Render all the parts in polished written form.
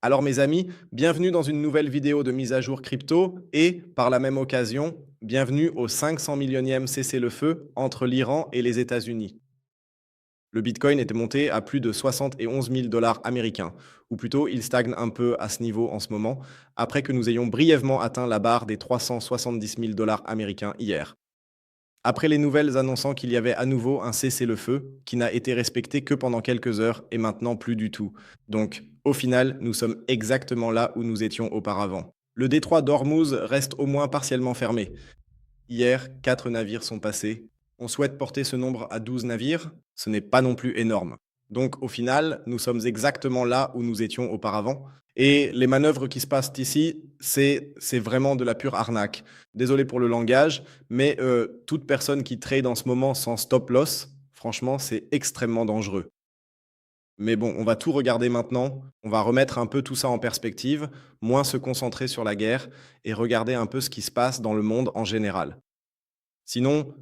Alors mes amis, bienvenue dans une nouvelle vidéo de mise à jour crypto et par la même occasion, bienvenue au 500 millionième cessez-le-feu entre l'Iran et les États-Unis. Le Bitcoin était monté à plus de 71 000 dollars américains, ou plutôt il stagne un peu à ce niveau en ce moment, après que nous ayons brièvement atteint la barre des 370 000 dollars américains hier. Après les nouvelles annonçant qu'il y avait à nouveau un cessez-le-feu qui n'a été respecté que pendant quelques heures et maintenant plus du tout. Donc, au final, nous sommes exactement là où nous étions auparavant. Le détroit d'Ormuz reste au moins partiellement fermé. Hier, 4 navires sont passés. On souhaite porter ce nombre à 12 navires. Ce n'est pas non plus énorme. Donc, au final, nous sommes exactement là où nous étions auparavant. Et les manœuvres qui se passent ici, c'est vraiment de la pure arnaque. Désolé pour le langage, mais toute personne qui trade en ce moment sans stop loss, franchement, c'est extrêmement dangereux. Mais bon, on va tout regarder maintenant. On va remettre un peu tout ça en perspective, moins se concentrer sur la guerre et regarder un peu ce qui se passe dans le monde en général. Sinon,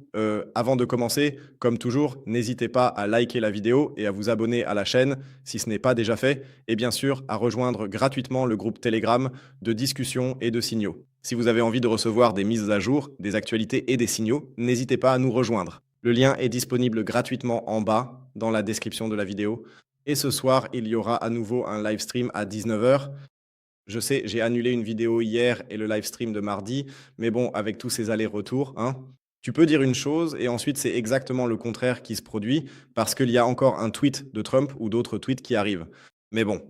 avant de commencer, comme toujours, n'hésitez pas à liker la vidéo et à vous abonner à la chaîne si ce n'est pas déjà fait, et bien sûr à rejoindre gratuitement le groupe Telegram de discussion et de signaux. Si vous avez envie de recevoir des mises à jour, des actualités et des signaux, n'hésitez pas à nous rejoindre. Le lien est disponible gratuitement en bas dans la description de la vidéo. Et ce soir, il y aura à nouveau un live stream à 19 heures. Je sais, j'ai annulé une vidéo hier et le live stream de mardi, mais bon, avec tous ces allers-retours, hein, tu peux dire une chose et ensuite c'est exactement le contraire qui se produit parce qu'il y a encore un tweet de Trump ou d'autres tweets qui arrivent. Mais bon,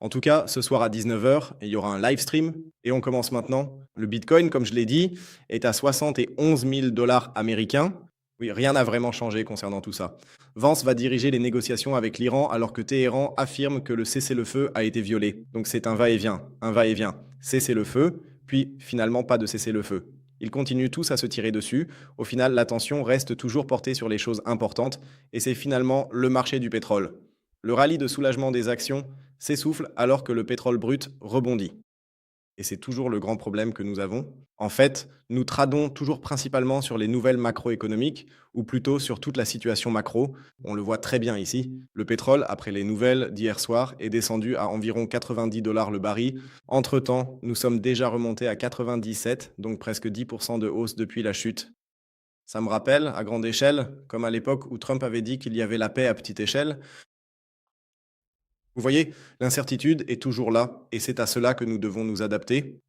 en tout cas, ce soir à 19 heures, il y aura un live stream et on commence maintenant. Le Bitcoin, comme je l'ai dit, est à 71 000 dollars américains. Oui, rien n'a vraiment changé concernant tout ça. Vance va diriger les négociations avec l'Iran alors que Téhéran affirme que le cessez-le-feu a été violé. Donc c'est un va-et-vient, un va-et-vient. Cessez-le-feu, puis finalement pas de cessez-le-feu. Ils continuent tous à se tirer dessus. Au final, l'attention reste toujours portée sur les choses importantes et c'est finalement le marché du pétrole. Le rallye de soulagement des actions s'essouffle alors que le pétrole brut rebondit. Et c'est toujours le grand problème que nous avons. En fait, nous tradons toujours principalement sur les nouvelles macroéconomiques, ou plutôt sur toute la situation macro. On le voit très bien ici. Le pétrole, après les nouvelles d'hier soir, est descendu à environ 90 dollars le baril. Entre-temps, nous sommes déjà remontés à 97, donc presque 10% de hausse depuis la chute. Ça me rappelle, à grande échelle, comme à l'époque où Trump avait dit qu'il y avait la paix à petite échelle. Vous voyez, l'incertitude est toujours là, et c'est à cela que nous devons nous adapter.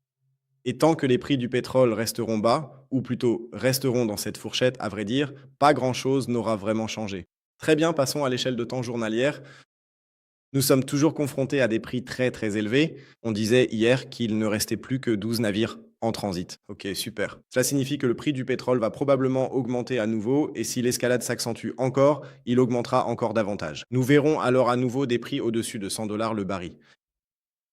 Et tant que les prix du pétrole resteront bas, ou plutôt resteront dans cette fourchette, à vrai dire, pas grand-chose n'aura vraiment changé. Très bien, passons à l'échelle de temps journalière. Nous sommes toujours confrontés à des prix très très élevés. On disait hier qu'il ne restait plus que 12 navires en transit. Ok, super. Cela signifie que le prix du pétrole va probablement augmenter à nouveau et si l'escalade s'accentue encore, il augmentera encore davantage. Nous verrons alors à nouveau des prix au-dessus de 100 dollars le baril.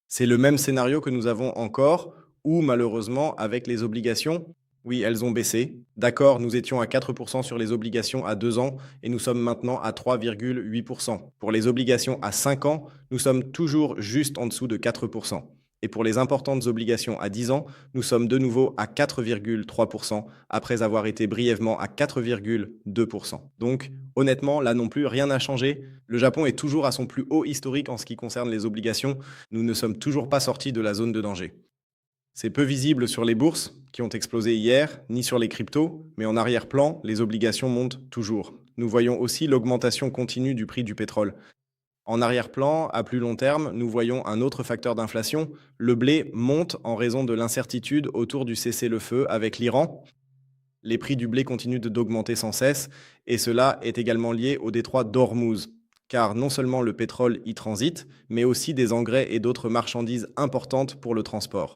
C'est le même scénario que nous avons encore, ou malheureusement avec les obligations. Oui, elles ont baissé. D'accord, nous étions à 4% sur les obligations à 2 ans et nous sommes maintenant à 3,8%. Pour les obligations à 5 ans, nous sommes toujours juste en dessous de 4%. Et pour les importantes obligations à 10 ans, nous sommes de nouveau à 4,3% après avoir été brièvement à 4,2%. Donc, honnêtement, là non plus, rien n'a changé. Le Japon est toujours à son plus haut historique en ce qui concerne les obligations. Nous ne sommes toujours pas sortis de la zone de danger. C'est peu visible sur les bourses, qui ont explosé hier, ni sur les cryptos, mais en arrière-plan, les obligations montent toujours. Nous voyons aussi l'augmentation continue du prix du pétrole. En arrière-plan, à plus long terme, nous voyons un autre facteur d'inflation. Le blé monte en raison de l'incertitude autour du cessez-le-feu avec l'Iran. Les prix du blé continuent d'augmenter sans cesse, et cela est également lié au détroit d'Ormuz, car non seulement le pétrole y transite, mais aussi des engrais et d'autres marchandises importantes pour le transport.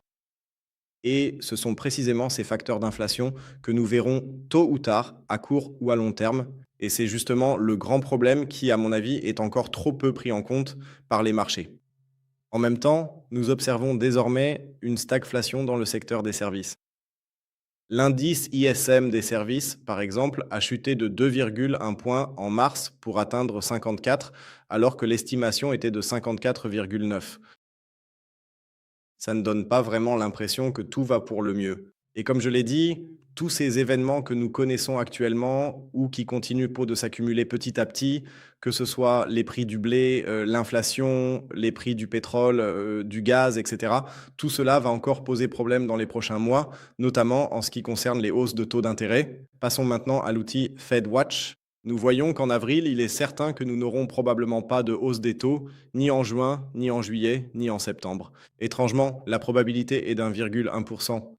Et ce sont précisément ces facteurs d'inflation que nous verrons tôt ou tard, à court ou à long terme. Et c'est justement le grand problème qui, à mon avis, est encore trop peu pris en compte par les marchés. En même temps, nous observons désormais une stagflation dans le secteur des services. L'indice ISM des services, par exemple, a chuté de 2,1 points en mars pour atteindre 54, alors que l'estimation était de 54,9. Ça ne donne pas vraiment l'impression que tout va pour le mieux. Et comme je l'ai dit, tous ces événements que nous connaissons actuellement ou qui continuent de s'accumuler petit à petit, que ce soit les prix du blé, l'inflation, les prix du pétrole, du gaz, et cetera, tout cela va encore poser problème dans les prochains mois, notamment en ce qui concerne les hausses de taux d'intérêt. Passons maintenant à l'outil FedWatch. Nous voyons qu'en avril, il est certain que nous n'aurons probablement pas de hausse des taux, ni en juin, ni en juillet, ni en septembre. Étrangement, la probabilité est d'1,1%.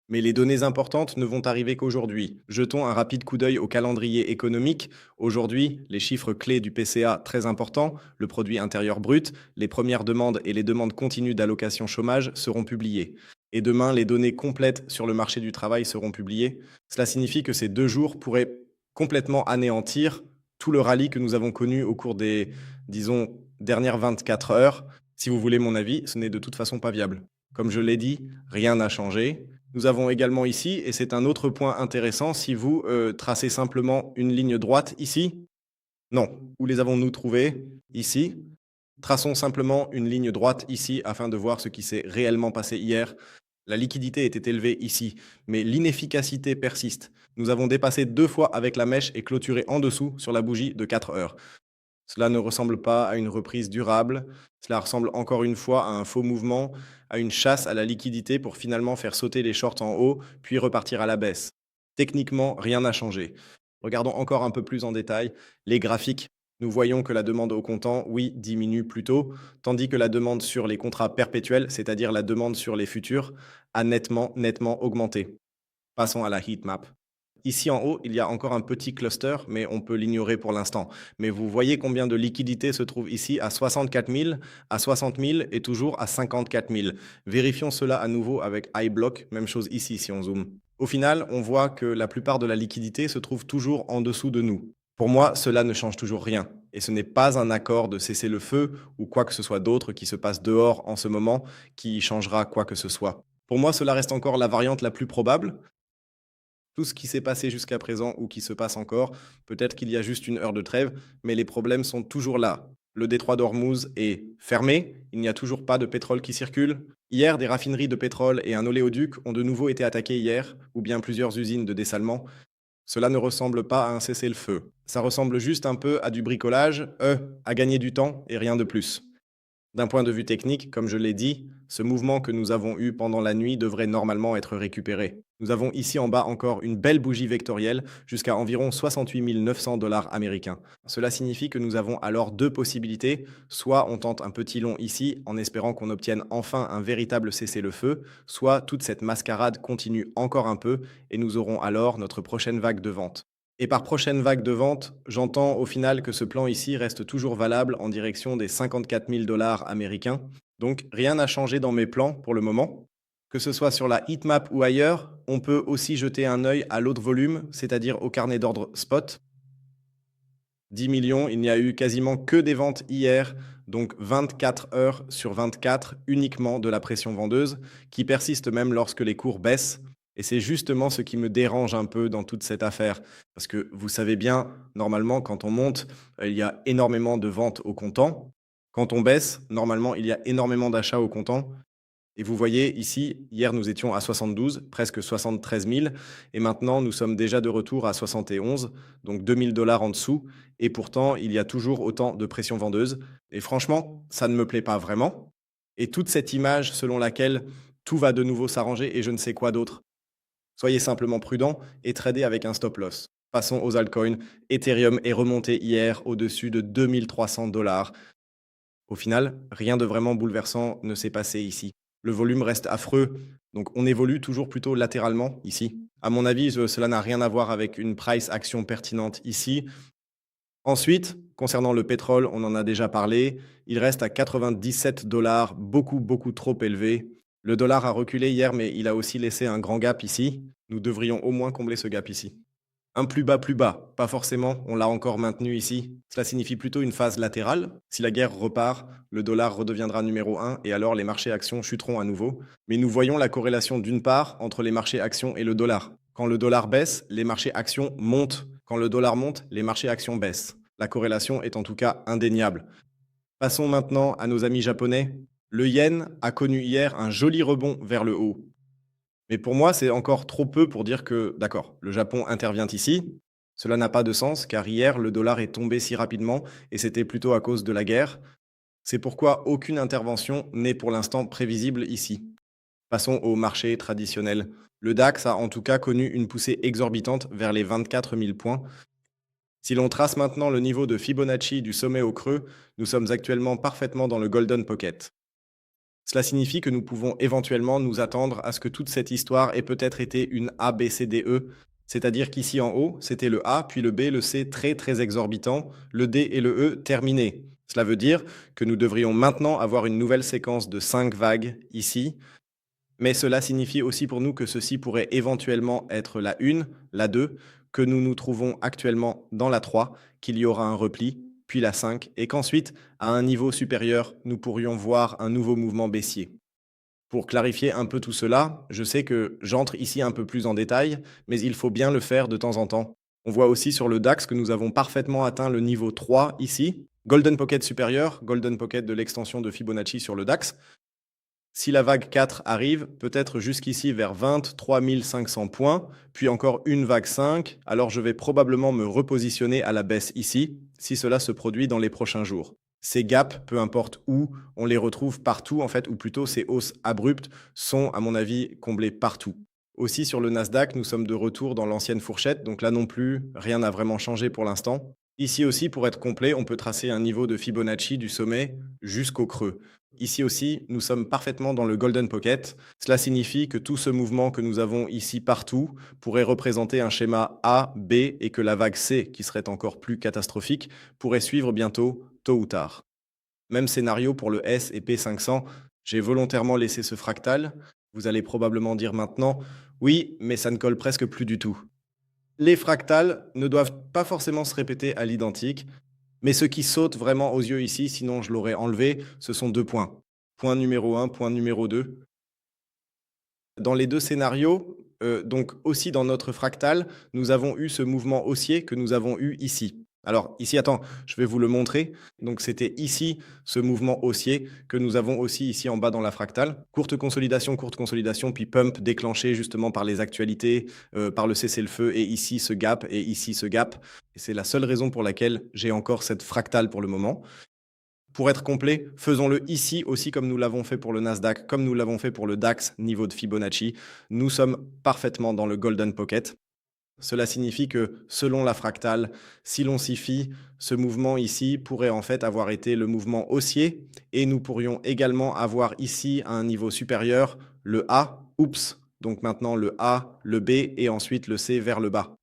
Mais les données importantes ne vont arriver qu'aujourd'hui. Jetons un rapide coup d'œil au calendrier économique. Aujourd'hui, les chiffres clés du PCA très importants, le produit intérieur brut, les premières demandes et les demandes continues d'allocation chômage seront publiés. Et demain, les données complètes sur le marché du travail seront publiées. Cela signifie que ces 2 jours pourraient complètement anéantir tout le rallye que nous avons connu au cours des, disons, dernières 24 heures. Si vous voulez mon avis, ce n'est de toute façon pas viable. Comme je l'ai dit, rien n'a changé. Nous avons également ici, et c'est un autre point intéressant, si vous tracez simplement une ligne droite ici, non, où les avons-nous trouvés? Ici. Traçons simplement une ligne droite ici afin de voir ce qui s'est réellement passé hier. La liquidité était élevée ici, mais l'inefficacité persiste. Nous avons dépassé 2 fois avec la mèche et clôturé en dessous sur la bougie de 4 heures. Cela ne ressemble pas à une reprise durable, cela ressemble encore une fois à un faux mouvement, à une chasse à la liquidité pour finalement faire sauter les shorts en haut, puis repartir à la baisse. Techniquement, rien n'a changé. Regardons encore un peu plus en détail les graphiques. Nous voyons que la demande au comptant, oui, diminue plutôt, tandis que la demande sur les contrats perpétuels, c'est-à-dire la demande sur les futurs, a nettement augmenté. Passons à la heatmap. Ici en haut, il y a encore un petit cluster, mais on peut l'ignorer pour l'instant. Mais vous voyez combien de liquidités se trouve ici à 64 000, à 60 000 et toujours à 54 000. Vérifions cela à nouveau avec iBlock, même chose ici si on zoome. Au final, on voit que la plupart de la liquidité se trouve toujours en dessous de nous. Pour moi, cela ne change toujours rien. Et ce n'est pas un accord de cesser le feu ou quoi que ce soit d'autre qui se passe dehors en ce moment qui changera quoi que ce soit. Pour moi, cela reste encore la variante la plus probable, tout ce qui s'est passé jusqu'à présent ou qui se passe encore, peut-être qu'il y a juste une heure de trêve, mais les problèmes sont toujours là. Le détroit d'Ormuz est fermé, il n'y a toujours pas de pétrole qui circule. Hier, des raffineries de pétrole et un oléoduc ont de nouveau été attaqués hier, ou bien plusieurs usines de dessalement. Cela ne ressemble pas à un cessez-le-feu. Ça ressemble juste un peu à du bricolage, à gagner du temps et rien de plus. D'un point de vue technique, comme je l'ai dit, ce mouvement que nous avons eu pendant la nuit devrait normalement être récupéré. Nous avons ici en bas encore une belle bougie vectorielle jusqu'à environ 68 900 dollars américains. Cela signifie que nous avons alors 2 possibilités. Soit on tente un petit long ici en espérant qu'on obtienne enfin un véritable cessez-le-feu, soit toute cette mascarade continue encore un peu et nous aurons alors notre prochaine vague de vente. Et par prochaine vague de vente, j'entends au final que ce plan ici reste toujours valable en direction des 54 000 dollars américains. Donc rien n'a changé dans mes plans pour le moment. Que ce soit sur la heatmap ou ailleurs, on peut aussi jeter un œil à l'autre volume, c'est-à-dire au carnet d'ordre spot. 10 millions, il n'y a eu quasiment que des ventes hier, donc 24 heures sur 24 uniquement de la pression vendeuse, qui persiste même lorsque les cours baissent. Et c'est justement ce qui me dérange un peu dans toute cette affaire. Parce que vous savez bien, normalement, quand on monte, il y a énormément de ventes au comptant. Quand on baisse, normalement, il y a énormément d'achats au comptant. Et vous voyez ici, hier nous étions à 72, presque 73 000, et maintenant nous sommes déjà de retour à 71, donc 2 000 dollars en dessous, et pourtant il y a toujours autant de pression vendeuse. Et franchement, ça ne me plaît pas vraiment. Et toute cette image selon laquelle tout va de nouveau s'arranger et je ne sais quoi d'autre. Soyez simplement prudent et tradez avec un stop loss. Passons aux altcoins. Ethereum est remonté hier au-dessus de 2300 dollars. Au final, rien de vraiment bouleversant ne s'est passé ici. Le volume reste affreux, donc on évolue toujours plutôt latéralement ici. À mon avis, cela n'a rien à voir avec une price action pertinente ici. Ensuite, concernant le pétrole, on en a déjà parlé, il reste à 97 dollars, beaucoup trop élevé. Le dollar a reculé hier, mais il a aussi laissé un grand gap ici. Nous devrions au moins combler ce gap ici. Un plus bas, pas forcément, on l'a encore maintenu ici. Cela signifie plutôt une phase latérale. Si la guerre repart, le dollar redeviendra numéro 1 et alors les marchés actions chuteront à nouveau. Mais nous voyons la corrélation d'une part entre les marchés actions et le dollar. Quand le dollar baisse, les marchés actions montent. Quand le dollar monte, les marchés actions baissent. La corrélation est en tout cas indéniable. Passons maintenant à nos amis japonais. Le yen a connu hier un joli rebond vers le haut. Mais pour moi, c'est encore trop peu pour dire que, d'accord, le Japon intervient ici. Cela n'a pas de sens car hier, le dollar est tombé si rapidement et c'était plutôt à cause de la guerre. C'est pourquoi aucune intervention n'est pour l'instant prévisible ici. Passons au marché traditionnel. Le DAX a en tout cas connu une poussée exorbitante vers les 24 000 points. Si l'on trace maintenant le niveau de Fibonacci du sommet au creux, nous sommes actuellement parfaitement dans le Golden Pocket. Cela signifie que nous pouvons éventuellement nous attendre à ce que toute cette histoire ait peut-être été une ABCDE, c'est-à-dire qu'ici en haut, c'était le A, puis le B, le C très très exorbitant, le D et le E terminés. Cela veut dire que nous devrions maintenant avoir une nouvelle séquence de 5 vagues ici, mais cela signifie aussi pour nous que ceci pourrait éventuellement être la 1, la 2, que nous nous trouvons actuellement dans la 3, qu'il y aura un repli, puis la 5, et qu'ensuite, à un niveau supérieur, nous pourrions voir un nouveau mouvement baissier. Pour clarifier un peu tout cela, je sais que j'entre ici un peu plus en détail, mais il faut bien le faire de temps en temps. On voit aussi sur le DAX que nous avons parfaitement atteint le niveau 3 ici, Golden Pocket supérieur, Golden Pocket de l'extension de Fibonacci sur le DAX. Si la vague 4 arrive, peut-être jusqu'ici vers 23 500 points, puis encore une vague 5, alors je vais probablement me repositionner à la baisse ici, si cela se produit dans les prochains jours. Ces gaps, peu importe où, on les retrouve partout en fait, ou plutôt ces hausses abruptes sont à mon avis comblées partout. Aussi sur le Nasdaq, nous sommes de retour dans l'ancienne fourchette, donc là non plus, rien n'a vraiment changé pour l'instant. Ici aussi, pour être complet, on peut tracer un niveau de Fibonacci du sommet jusqu'au creux. Ici aussi, nous sommes parfaitement dans le Golden Pocket. Cela signifie que tout ce mouvement que nous avons ici partout pourrait représenter un schéma A, B et que la vague C, qui serait encore plus catastrophique, pourrait suivre bientôt, tôt ou tard. Même scénario pour le S et P500. J'ai volontairement laissé ce fractal. Vous allez probablement dire maintenant, oui, mais ça ne colle presque plus du tout. Les fractales ne doivent pas forcément se répéter à l'identique, mais ce qui saute vraiment aux yeux ici, sinon je l'aurais enlevé, ce sont 2 points. Point numéro 1, point numéro 2. Dans les 2 scénarios, donc aussi dans notre fractal, nous avons eu ce mouvement haussier que nous avons eu ici. Alors ici, attends, je vais vous le montrer. Donc c'était ici ce mouvement haussier que nous avons aussi ici en bas dans la fractale. Courte consolidation, puis pump déclenché justement par les actualités, par le cessez-le-feu et ici ce gap et ici ce gap. Et c'est la seule raison pour laquelle j'ai encore cette fractale pour le moment. Pour être complet, faisons-le ici aussi comme nous l'avons fait pour le Nasdaq, comme nous l'avons fait pour le DAX, niveau de Fibonacci. Nous sommes parfaitement dans le Golden Pocket. Cela signifie que, selon la fractale, si l'on s'y fie, ce mouvement ici pourrait en fait avoir été le mouvement haussier et nous pourrions également avoir ici à un niveau supérieur le A, oups, donc maintenant le A, le B et ensuite le C vers le bas.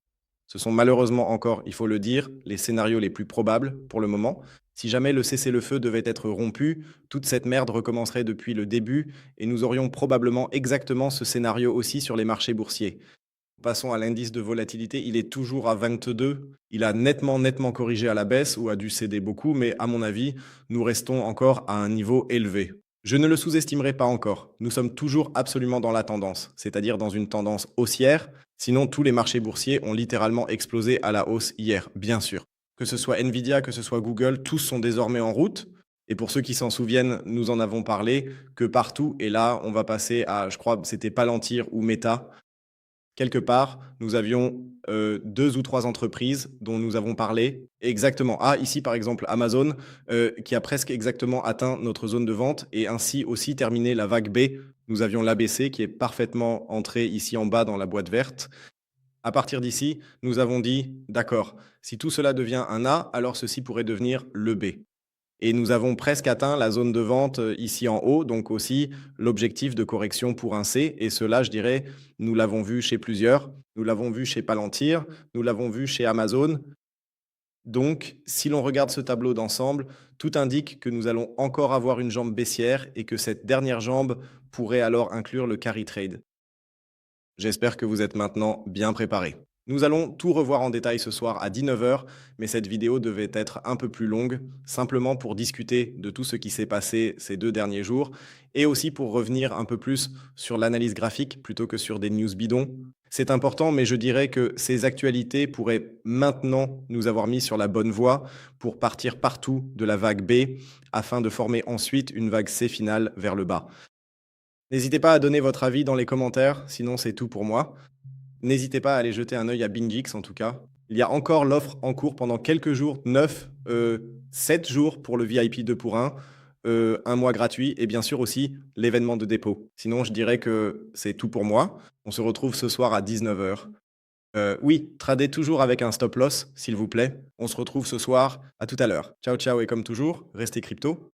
Ce sont malheureusement encore, il faut le dire, les scénarios les plus probables pour le moment. Si jamais le cessez-le-feu devait être rompu, toute cette merde recommencerait depuis le début et nous aurions probablement exactement ce scénario aussi sur les marchés boursiers. Passons à l'indice de volatilité, il est toujours à 22. Il a nettement corrigé à la baisse ou a dû céder beaucoup, mais à mon avis, nous restons encore à un niveau élevé. Je ne le sous-estimerai pas encore. Nous sommes toujours absolument dans la tendance, c'est-à-dire dans une tendance haussière. Sinon, tous les marchés boursiers ont littéralement explosé à la hausse hier, bien sûr. Que ce soit Nvidia, que ce soit Google, tous sont désormais en route. Et pour ceux qui s'en souviennent, nous en avons parlé, que partout, et là, on va passer à, je crois, c'était Palantir ou Meta, quelque part, nous avions 2 ou 3 entreprises dont nous avons parlé exactement. Ah, ici, par exemple, Amazon, qui a presque exactement atteint notre zone de vente et ainsi aussi terminé la vague B. Nous avions l'ABC qui est parfaitement entré ici en bas dans la boîte verte. À partir d'ici, nous avons dit, d'accord, si tout cela devient un A, alors ceci pourrait devenir le B. Et nous avons presque atteint la zone de vente ici en haut, donc aussi l'objectif de correction pour un C. Et cela, je dirais, nous l'avons vu chez plusieurs. Nous l'avons vu chez Palantir, nous l'avons vu chez Amazon. Donc, si l'on regarde ce tableau d'ensemble, tout indique que nous allons encore avoir une jambe baissière et que cette dernière jambe pourrait alors inclure le carry trade. J'espère que vous êtes maintenant bien préparés. Nous allons tout revoir en détail ce soir à 19 h, mais cette vidéo devait être un peu plus longue, simplement pour discuter de tout ce qui s'est passé ces 2 derniers jours, et aussi pour revenir un peu plus sur l'analyse graphique plutôt que sur des news bidons. C'est important, mais je dirais que ces actualités pourraient maintenant nous avoir mis sur la bonne voie pour partir partout de la vague B, afin de former ensuite une vague C finale vers le bas. N'hésitez pas à donner votre avis dans les commentaires, sinon c'est tout pour moi. N'hésitez pas à aller jeter un œil à BingX en tout cas. Il y a encore l'offre en cours pendant quelques jours, 9, 7 jours pour le VIP 2 pour 1, 1 mois gratuit et bien sûr aussi l'événement de dépôt. Sinon, je dirais que c'est tout pour moi. On se retrouve ce soir à 19h. Oui, tradez toujours avec un stop loss, s'il vous plaît. On se retrouve ce soir. À tout à l'heure. Ciao, ciao et comme toujours, restez crypto.